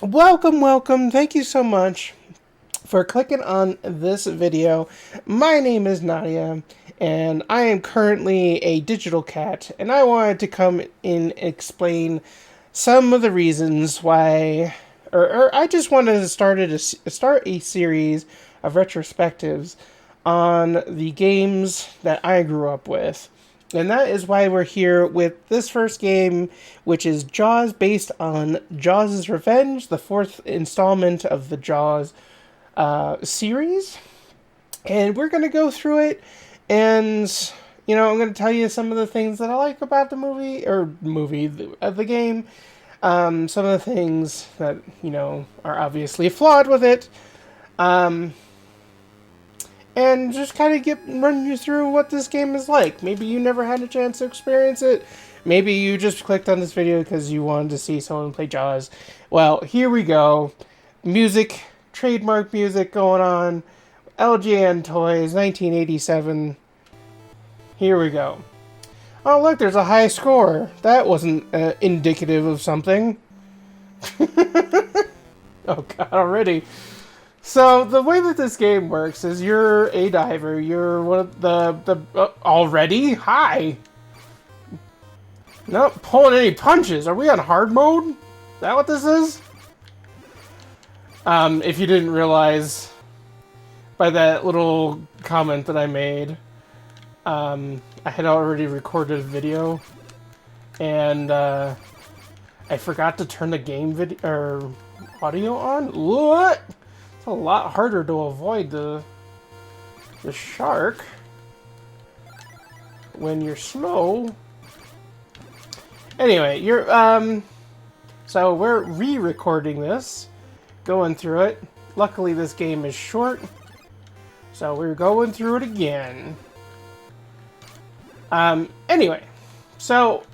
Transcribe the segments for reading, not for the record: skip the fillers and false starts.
Welcome, welcome. Thank you so much for clicking on this video. My name is Nadia, and I am currently a digital cat, and I wanted to come in and explain some of the reasons why, or I just wanted to start a series of retrospectives on the games that I grew up with. And that is why we're here with this first game, which is Jaws, based on Jaws' Revenge, the fourth installment of the Jaws series. And we're going to go through it, and, I'm going to tell you some of the things that I like about the the game. Some of the things that, are obviously flawed with it. And just kind of run you through what this game is like. Maybe you never had a chance to experience it. Maybe you just clicked on this video because you wanted to see someone play Jaws. Well, here we go. Music, trademark music going on. LGN Toys, 1987. Here we go. Oh, look, there's a high score. That wasn't indicative of something. Oh, God, already. So, the way that this game works is you're a diver. You're one of already? Hi! Not pulling any punches. Are we on hard mode? Is that what this is? If you didn't realize by that little comment that I made, I had already recorded a video, and I forgot to turn the game video or audio on. What? It's a lot harder to avoid the shark when you're slow. Anyway, so we're re-recording this, going through it. Luckily, this game is short, so we're going through it again. Anyway, so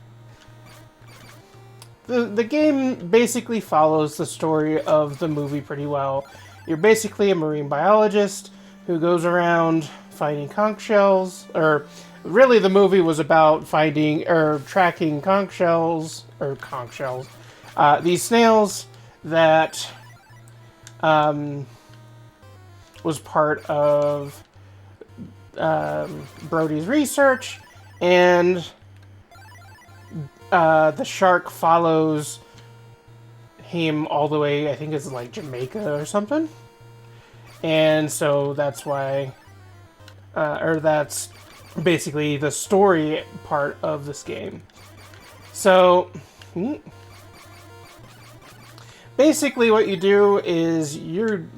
the game basically follows the story of the movie pretty well. You're basically a marine biologist who goes around finding conch shells, or really the movie was about tracking conch shells, these snails that was part of Brody's research, and the shark follows him all the way, I think it's like Jamaica or something. And so that's why, that's basically the story part of this game. So, basically what you do is you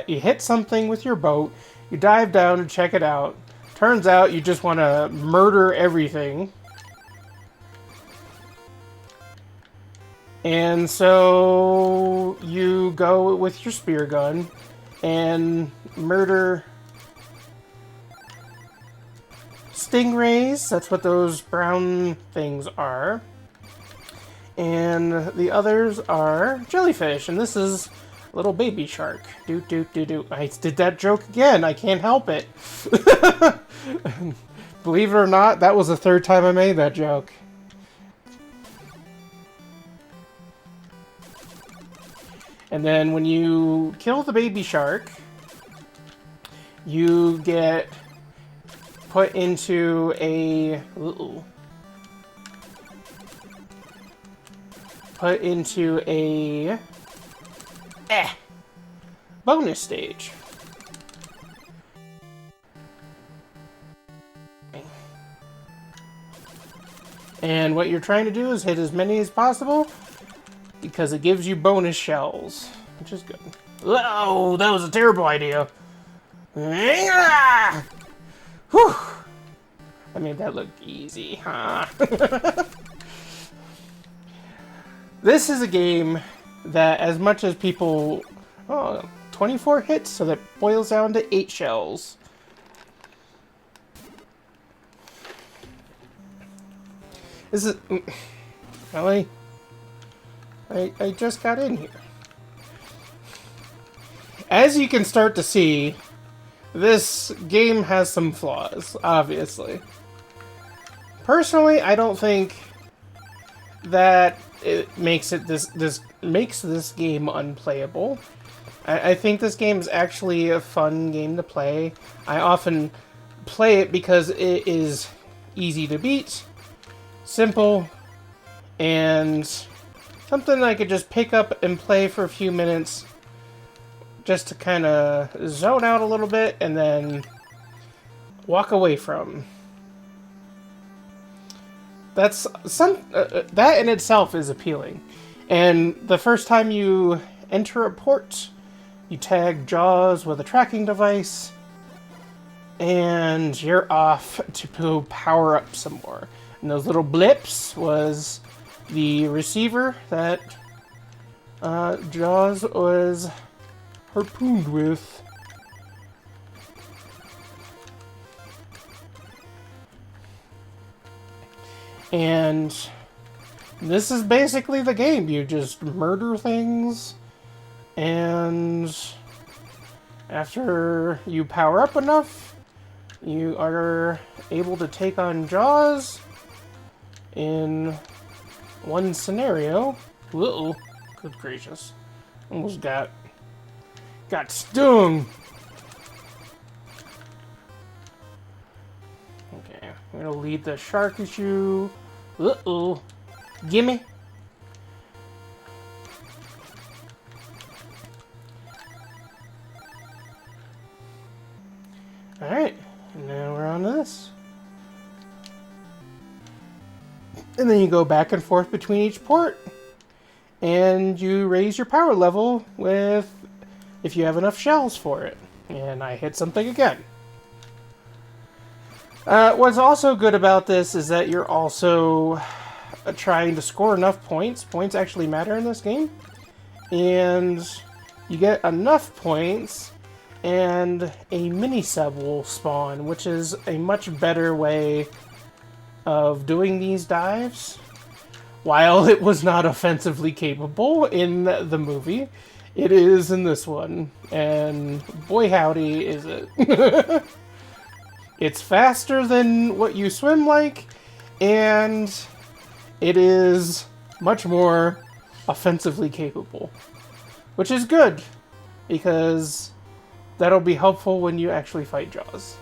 hit something with your boat, you dive down to check it out. Turns out you just want to murder everything. And so you go with your spear gun and murder stingrays. That's what those brown things are. And the others are jellyfish. And this is a little baby shark. Do. I did that joke again. I can't help it. Believe it or not, that was the third time I made that joke. And then when you kill the baby shark, you get put into a bonus stage. And what you're trying to do is hit as many as possible, because it gives you bonus shells, which is good. Oh, that was a terrible idea. Whew. I made that look easy, huh? This is a game that, as much as people... 24 hits, so that boils down to 8 shells. This is... Really? I just got in here. As you can start to see, this game has some flaws, obviously. Personally, I don't think that it makes it this makes this game unplayable. I think this game is actually a fun game to play. I often play it because it is easy to beat, simple, and something I could just pick up and play for a few minutes just to kind of zone out a little bit and then walk away from. That's that in itself is appealing. And the first time you enter a port, you tag Jaws with a tracking device, and you're off to power up some more. And those little blips was the receiver that Jaws was harpooned with. And this is basically the game. You just murder things, and after you power up enough, you are able to take on Jaws in one scenario. Whoa, good gracious. Almost got stung. Okay, I'm gonna lead the shark issue. Uh-oh. Gimme. Alright, and now we're on to this. And then you go back and forth between each port. And you raise your power level with if you have enough shells for it. And I hit something again. What's also good about this is that you're also trying to score enough points. Points actually matter in this game. And you get enough points, and a mini-sub will spawn, which is a much better way of doing these dives. While it was not offensively capable in the movie, it is in this one. And boy howdy is it. It's faster than what you swim like, and it is much more offensively capable. Which is good, because that'll be helpful when you actually fight Jaws.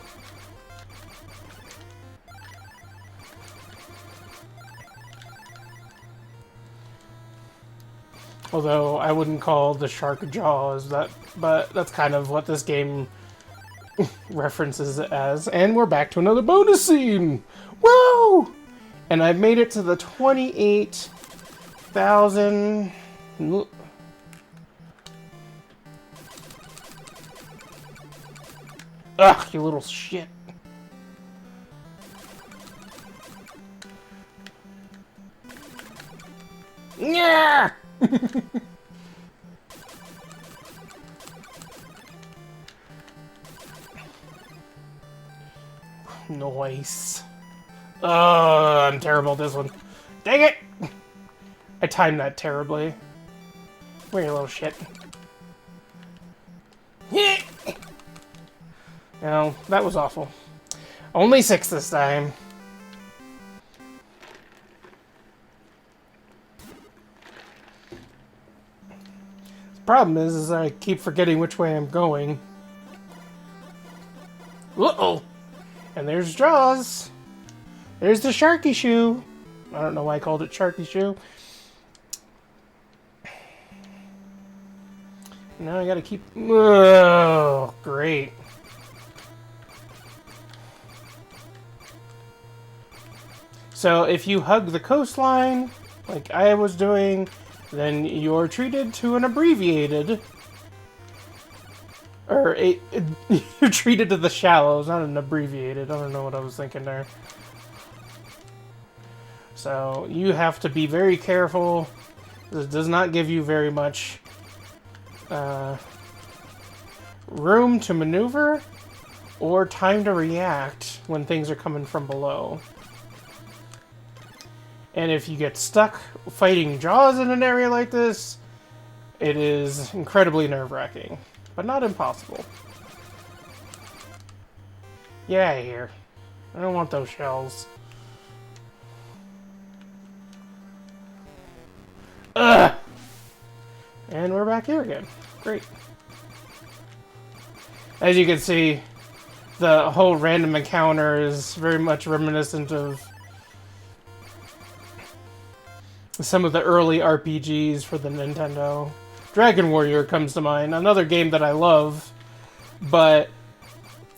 Although I wouldn't call the shark Jaws, but that's kind of what this game references it as. And we're back to another bonus scene! Woo! And I've made it to the 28,000... Ugh, you little shit. Yeah! Nice. Oh, I'm terrible at this one. Dang it! I timed that terribly. Where you little shit? No, that was awful. Only 6 this time. The problem is I keep forgetting which way I'm going. Uh-oh! And there's Jaws. There's the Sharky Shoe. I don't know why I called it Sharky Shoe. Now I gotta keep... Oh, great. So if you hug the coastline, like I was doing, then you're treated to an abbreviated... Or you're treated to the shallows, not an abbreviated. I don't know what I was thinking there. So you have to be very careful. This does not give you very much room to maneuver or time to react when things are coming from below. And if you get stuck fighting Jaws in an area like this, it is incredibly nerve-wracking. But not impossible. Get out of here. I don't want those shells. And we're back here again. Great. As you can see, the whole random encounter is very much reminiscent of some of the early RPGs for the Nintendo. Dragon Warrior comes to mind, another game that I love, but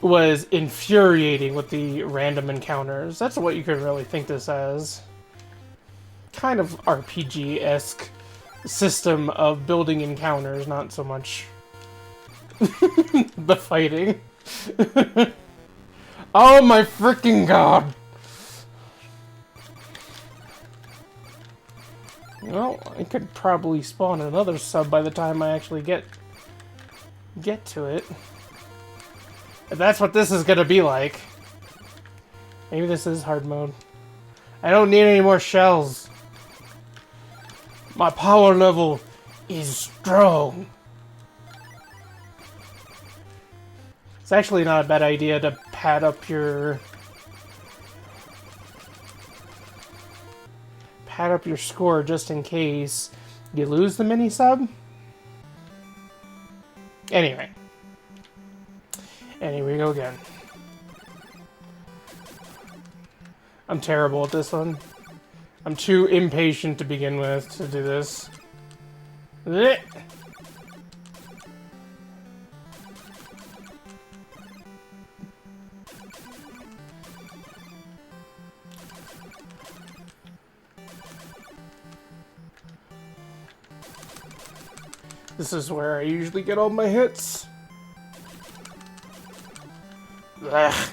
was infuriating with the random encounters. That's what you could really think this as. Kind of RPG-esque system of building encounters, not so much the fighting. Oh my freaking god! Well, I could probably spawn another sub by the time I actually get to it. If that's what this is gonna be like. Maybe this is hard mode. I don't need any more shells. My power level is strong. It's actually not a bad idea to pad up your score just in case you lose the mini sub. Anyway, and here we go again. I'm terrible at this one. I'm too impatient to begin with to do this. Blech. This is where I usually get all my hits. Ugh.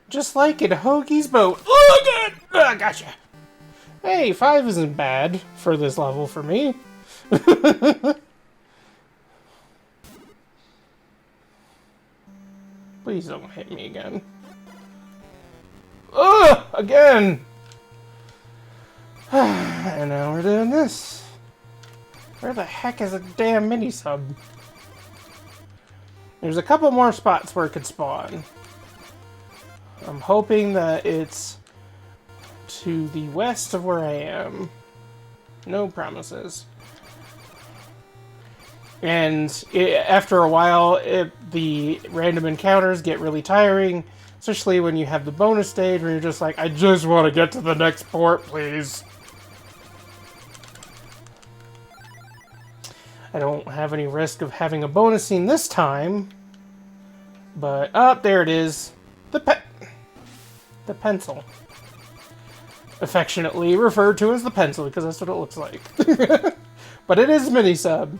Just like in Hoagie's boat. Oh, God! Oh, gotcha. Hey, 5 isn't bad for this level for me. Please don't hit me again. Ugh! Again! And now we're doing this. Where the heck is a damn mini-sub? There's a couple more spots where it could spawn. I'm hoping that it's to the west of where I am. No promises. And after a while, the random encounters get really tiring, especially when you have the bonus stage where you're just like, I just want to get to the next port, please. I don't have any risk of having a bonus scene this time, but there it is. The pencil. Affectionately referred to as the pencil because that's what it looks like. But it is mini-sub.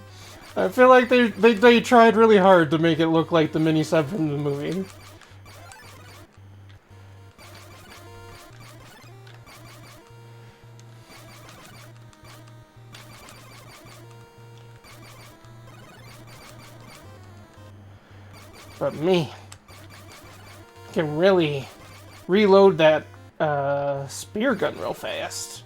I feel like they tried really hard to make it look like the mini-sub from the movie. But me, I can really reload that spear gun real fast.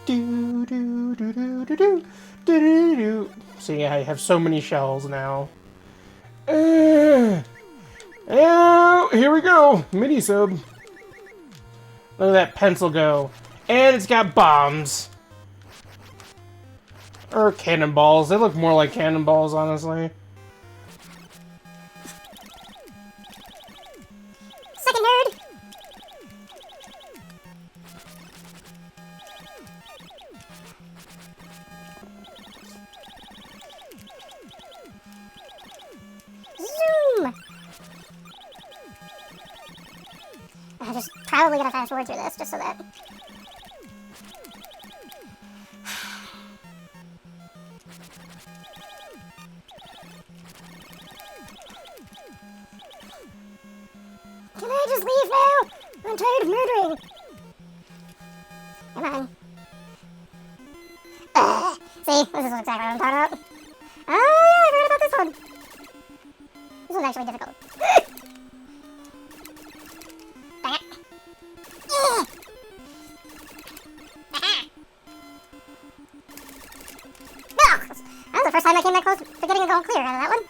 Do do do do do do do do. See, I have so many shells now. Oh, here we go, mini sub. Look at that pencil go. And it's got bombs. Or cannonballs. They look more like cannonballs, honestly. Second nerd! Zoom! I'm just probably gonna fast forward through this, just so that... Can I just leave now? I'm tired of murdering. Come on. See, this is exactly what I'm talking about. Oh, I heard about this one. This one's actually difficult. Dang it. No! That was the first time I came that close to getting a clear out of that one.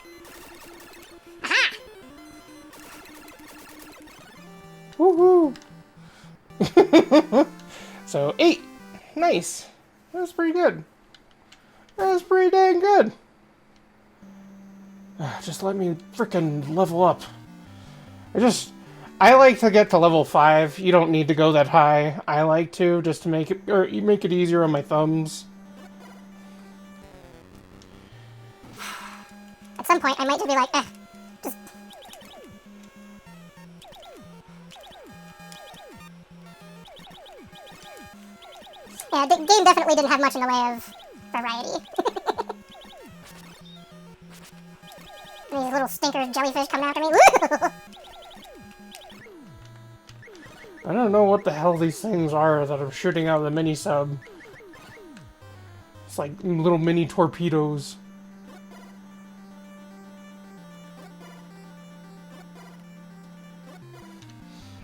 Woohoo! So 8. Nice. That's pretty good. That's pretty dang good. Just let me frickin' level up. I like to get to level 5. You don't need to go that high. I like to, just to make it, or you make it easier on my thumbs. At some point, I might just be like, just... Yeah, the game definitely didn't have much in the way of variety. These little stinker jellyfish coming after me. I don't know what the hell these things are that I'm shooting out of the mini-sub. It's like little mini torpedoes.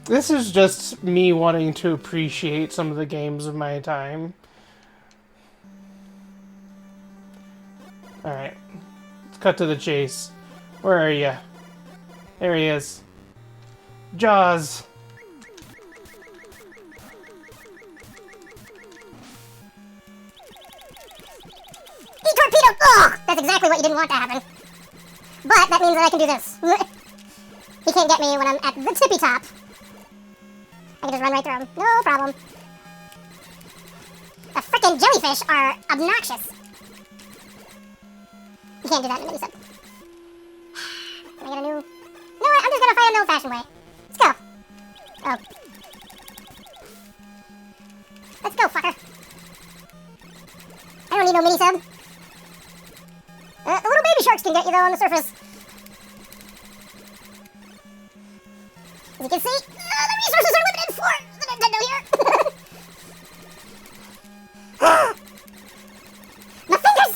This is just me wanting to appreciate some of the games of my time. Alright. Let's cut to the chase. Where are you? There he is. Jaws. E-torpedo! Ugh! That's exactly what you didn't want to happen. But that means that I can do this. He can't get me when I'm at the tippy top. I can just run right through him. No problem. The frickin' jellyfish are obnoxious. You can't do that in a mini-sub. Can I get a new... No, I'm just gonna fight an old-fashioned way. Let's go. Oh. Let's go, fucker. I don't need no mini-sub. The little baby sharks can get you, though, on the surface. As you can see, the resources are limited for the Nintendo here. My fingers!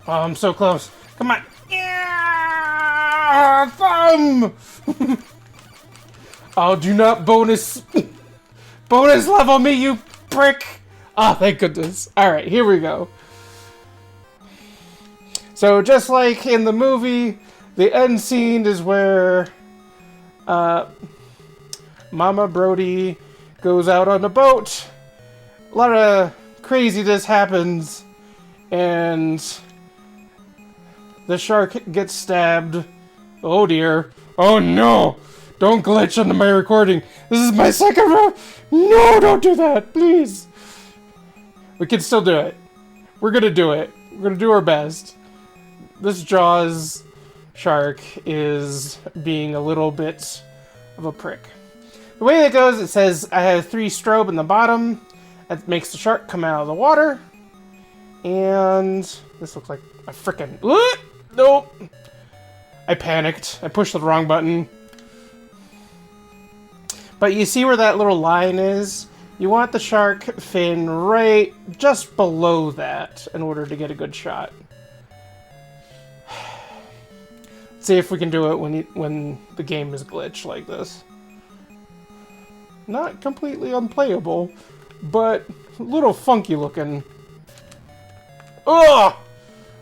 Oh, I'm so close. Come on. Yeah! Thumb! Oh, do not bonus level me, you prick! Oh, thank goodness. Alright, here we go. So, just like in the movie, the end scene is where Mama Brody goes out on a boat. A lot of craziness happens, and the shark gets stabbed. Oh dear. Oh no! Don't glitch onto my recording. This is my second row. No, don't do that, please. We can still do it. We're gonna do it. We're gonna do our best. This Jaws shark is being a little bit of a prick. The way it goes, it says I have 3 strobe in the bottom. That makes the shark come out of the water. And this looks like a frickin'... Nope. I panicked. I pushed the wrong button. But you see where that little line is? You want the shark fin right just below that in order to get a good shot. See if we can do it when the game is glitched like this. Not completely unplayable, but a little funky looking. Ugh!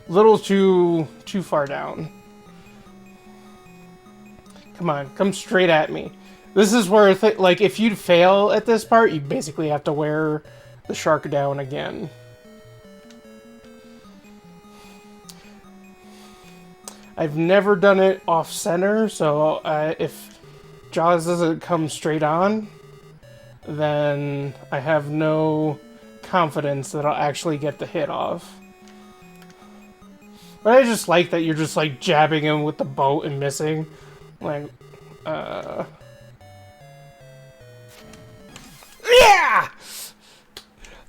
Little too far down. Come on, come straight at me. This is where, like, if you fail at this part, you basically have to wear the shark down again. I've never done it off-center, so if Jaws doesn't come straight on, then I have no confidence that I'll actually get the hit off. But I just like that you're just, like, jabbing him with the boat and missing. Like, yeah!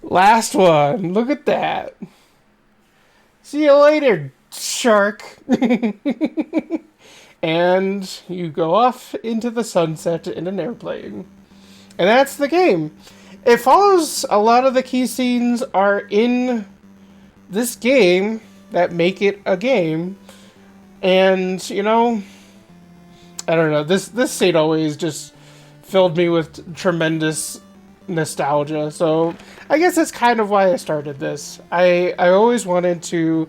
Last one. Look at that. See you later, shark. And you go off into the sunset in an airplane. And that's the game. It follows a lot of the key scenes are in this game that make it a game. And, you know, I don't know, this scene always just filled me with tremendous nostalgia. So I guess that's kind of why I started this. I always wanted to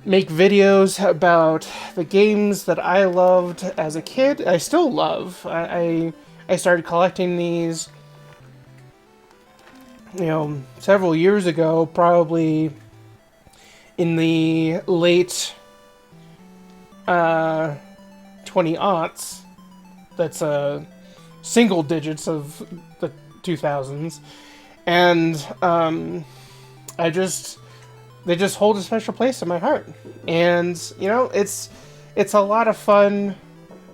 make videos about the games that I loved as a kid. I still love. I started collecting these, several years ago, probably in the late 20 aughts. That's single digits of the 2000s, and they just hold a special place in my heart. And it's a lot of fun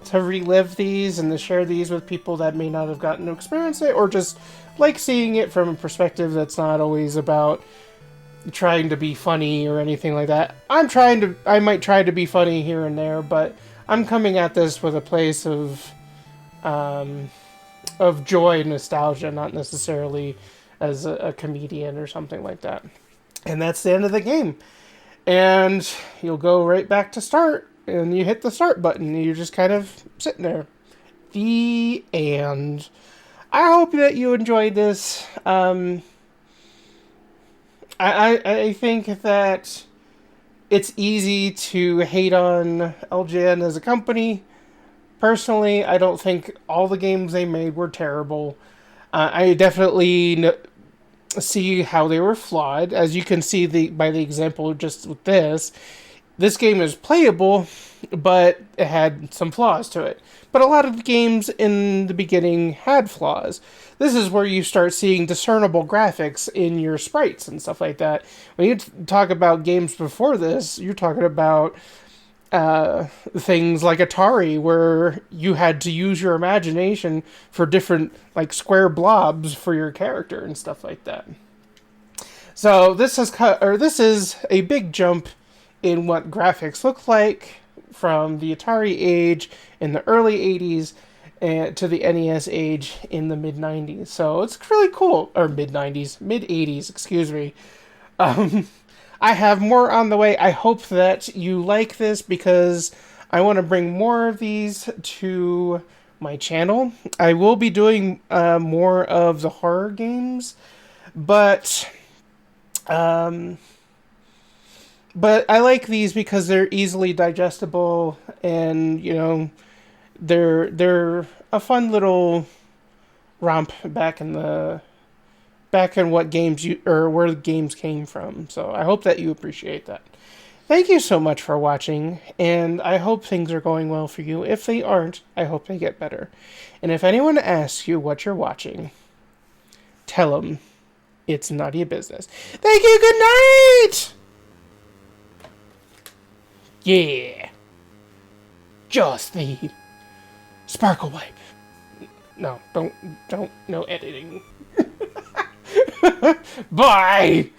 to relive these and to share these with people that may not have gotten to experience it, or just like seeing it from a perspective that's not always about trying to be funny or anything like that. I might try to be funny here and there, but I'm coming at this with a place of joy and nostalgia, not necessarily as a comedian or something like that. And that's the end of the game. And you'll go right back to start, and you hit the start button, and you're just kind of sitting there. The end. I hope that you enjoyed this. I think that it's easy to hate on LJN as a company. Personally, I don't think all the games they made were terrible. I definitely see how they were flawed, as you can see by the example just with this. This game is playable, but it had some flaws to it. But a lot of the games in the beginning had flaws. This is where you start seeing discernible graphics in your sprites and stuff like that. When you talk about games before this, you're talking about things like Atari, where you had to use your imagination for different, like, square blobs for your character and stuff like that. So this is a big jump in what graphics look like from the Atari age in the early 80s to the NES age in the mid 90s. So it's really cool. Or mid 90s, mid 80s, excuse me. I have more on the way. I hope that you like this, because I want to bring more of these to my channel. I will be doing more of the horror games, but I like these because they're easily digestible, and they're a fun little romp back in what games where the games came from. So I hope that you appreciate that. Thank you so much for watching, and I hope things are going well for you. If they aren't, I hope they get better. And if anyone asks you what you're watching, tell them it's none of your business. Thank you, good night! Yeah. Just the sparkle wipe. No, don't, no editing. Bye!